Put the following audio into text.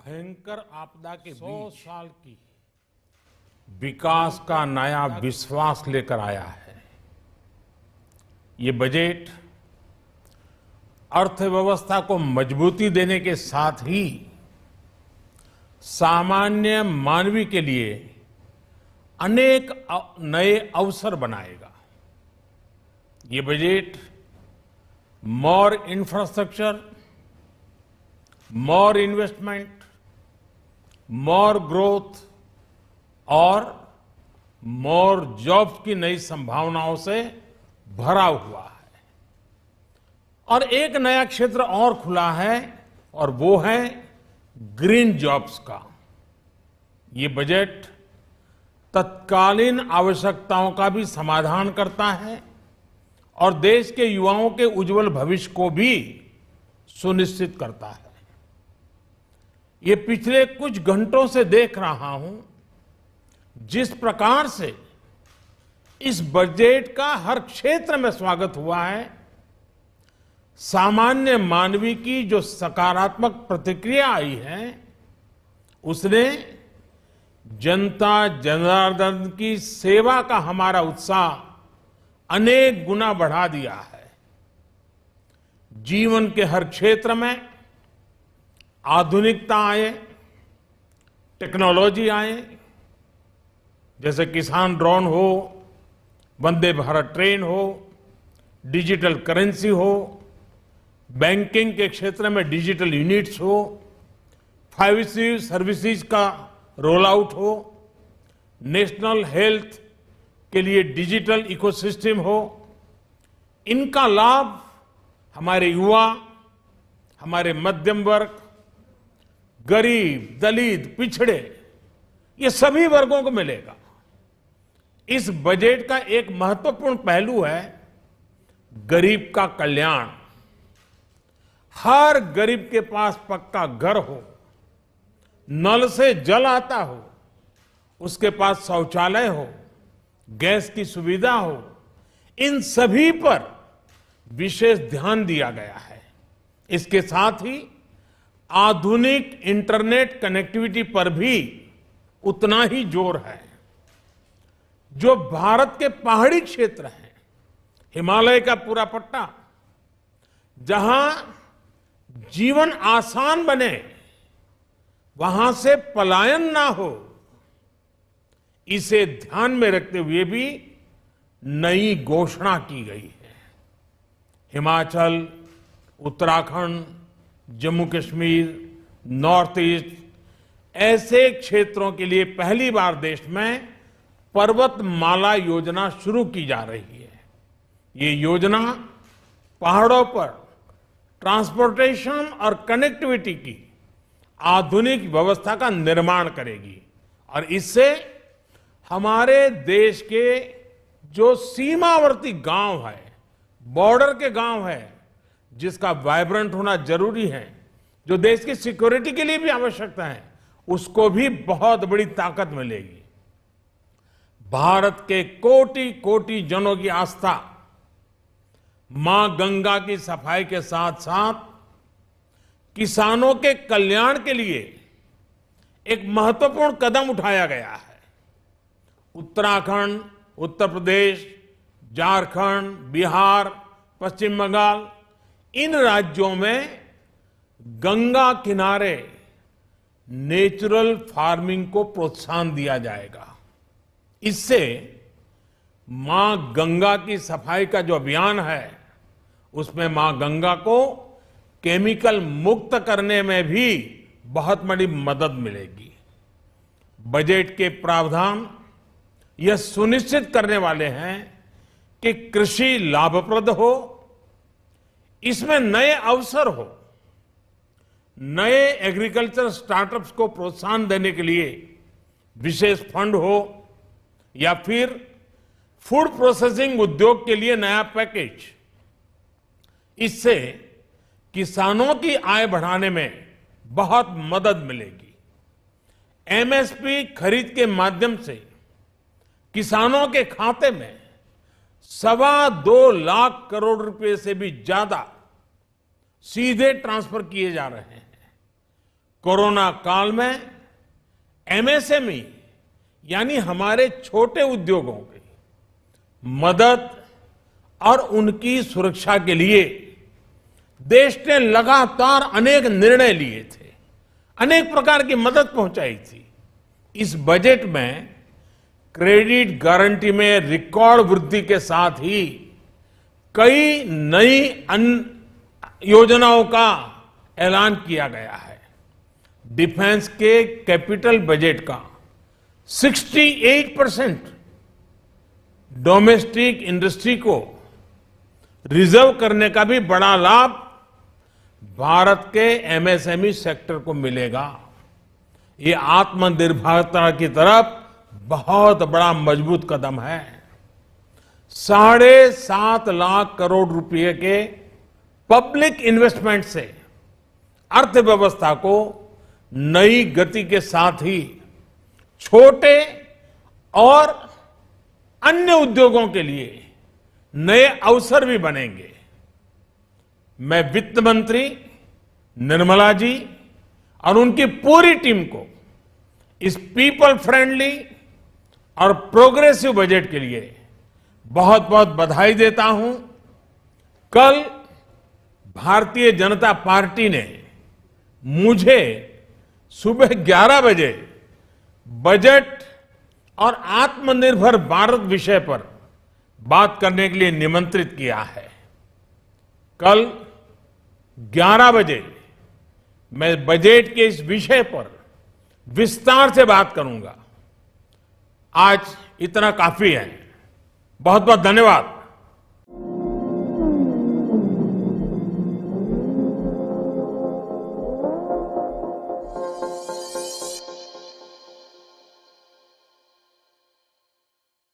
भयंकर आपदा के 100 साल की विकास का नया विश्वास लेकर आया है। ये बजट अर्थव्यवस्था को मजबूती देने के साथ ही सामान्य मानवी के लिए अनेक नए अवसर बनाएगा। ये बजट मोर इंफ्रास्ट्रक्चर, मोर इन्वेस्टमेंट, मोर ग्रोथ और मोर जॉब्स की नई संभावनाओं से भरा हुआ है। और एक नया क्षेत्र और खुला है और वो है ग्रीन जॉब्स का। ये बजट तत्कालीन आवश्यकताओं का भी समाधान करता है और देश के युवाओं के उज्जवल भविष्य को भी सुनिश्चित करता है। ये पिछले कुछ घंटों से देख रहा हूं जिस प्रकार से इस बजट का हर क्षेत्र में स्वागत हुआ है। सामान्य मानवी की जो सकारात्मक प्रतिक्रिया आई है उसने जनता जनार्दन की सेवा का हमारा उत्साह अनेक गुना बढ़ा दिया है। जीवन के हर क्षेत्र में आधुनिकता आए, टेक्नोलॉजी आए, जैसे किसान ड्रोन हो, वंदे भारत ट्रेन हो, डिजिटल करेंसी हो, बैंकिंग के क्षेत्र में डिजिटल यूनिट्स हो, 5G सर्विसेज का रोल आउट हो, नेशनल हेल्थ के लिए डिजिटल इकोसिस्टम हो। इनका लाभ हमारे युवा, हमारे मध्यम वर्ग, गरीब, दलित, पिछड़े, ये सभी वर्गों को मिलेगा। इस बजट का एक महत्वपूर्ण पहलू है गरीब का कल्याण। हर गरीब के पास पक्का घर हो, नल से जल आता हो, उसके पास शौचालय हो, गैस की सुविधा हो, इन सभी पर विशेष ध्यान दिया गया है। इसके साथ ही आधुनिक इंटरनेट कनेक्टिविटी पर भी उतना ही जोर है। जो भारत के पहाड़ी क्षेत्र हैं, हिमालय का पूरा पट्टा, जहां जीवन आसान बने, वहां से पलायन ना हो, इसे ध्यान में रखते हुए भी नई घोषणा की गई है। हिमाचल, उत्तराखंड, जम्मू कश्मीर, नॉर्थ ईस्ट ऐसे क्षेत्रों के लिए पहली बार देश में पर्वतमाला योजना शुरू की जा रही है। ये योजना पहाड़ों पर ट्रांसपोर्टेशन और कनेक्टिविटी की आधुनिक व्यवस्था का निर्माण करेगी और इससे हमारे देश के जो सीमावर्ती गांव है, बॉर्डर के गांव है, जिसका वाइब्रेंट होना जरूरी है, जो देश की सिक्योरिटी के लिए भी आवश्यकता है, उसको भी बहुत बड़ी ताकत मिलेगी। भारत के कोटि कोटि जनों की आस्था मां गंगा की सफाई के साथ साथ किसानों के कल्याण के लिए एक महत्वपूर्ण कदम उठाया गया है। उत्तराखंड, उत्तर प्रदेश, झारखंड, बिहार, पश्चिम बंगाल, इन राज्यों में गंगा किनारे नेचुरल फार्मिंग को प्रोत्साहन दिया जाएगा। इससे मां गंगा की सफाई का जो अभियान है उसमें मां गंगा को केमिकल मुक्त करने में भी बहुत बड़ी मदद मिलेगी। बजट के प्रावधान यह सुनिश्चित करने वाले हैं कि कृषि लाभप्रद हो, इसमें नए अवसर हो, नए एग्रीकल्चर स्टार्टअप्स को प्रोत्साहन देने के लिए विशेष फंड हो या फिर फूड प्रोसेसिंग उद्योग के लिए नया पैकेज। इससे किसानों की आय बढ़ाने में बहुत मदद मिलेगी। एमएसपी खरीद के माध्यम से किसानों के खाते में 2.25 लाख करोड़ रुपए से भी ज्यादा सीधे ट्रांसफर किए जा रहे हैं। कोरोना काल में एमएसएमई यानी हमारे छोटे उद्योगों की मदद और उनकी सुरक्षा के लिए देश ने लगातार अनेक निर्णय लिए थे, अनेक प्रकार की मदद पहुंचाई थी। इस बजट में क्रेडिट गारंटी में रिकॉर्ड वृद्धि के साथ ही कई नई योजनाओं का ऐलान किया गया है। डिफेंस के कैपिटल बजट का 68% डोमेस्टिक इंडस्ट्री को रिजर्व करने का भी बड़ा लाभ भारत के एमएसएमई सेक्टर को मिलेगा। ये आत्मनिर्भरता की तरफ बहुत बड़ा मजबूत कदम है। 7.5 लाख करोड़ रुपए के पब्लिक इन्वेस्टमेंट से अर्थव्यवस्था को नई गति के साथ ही छोटे और अन्य उद्योगों के लिए नए अवसर भी बनेंगे। मैं वित्त मंत्री निर्मला जी और उनकी पूरी टीम को इस पीपल फ्रेंडली और प्रोग्रेसिव बजट के लिए बहुत बहुत बधाई देता हूं। कल भारतीय जनता पार्टी ने मुझे सुबह 11 बजे बजट और आत्मनिर्भर भारत विषय पर बात करने के लिए निमंत्रित किया है। कल 11 बजे मैं बजट के इस विषय पर विस्तार से बात करूंगा। आज इतना काफी है। बहुत बहुत धन्यवाद।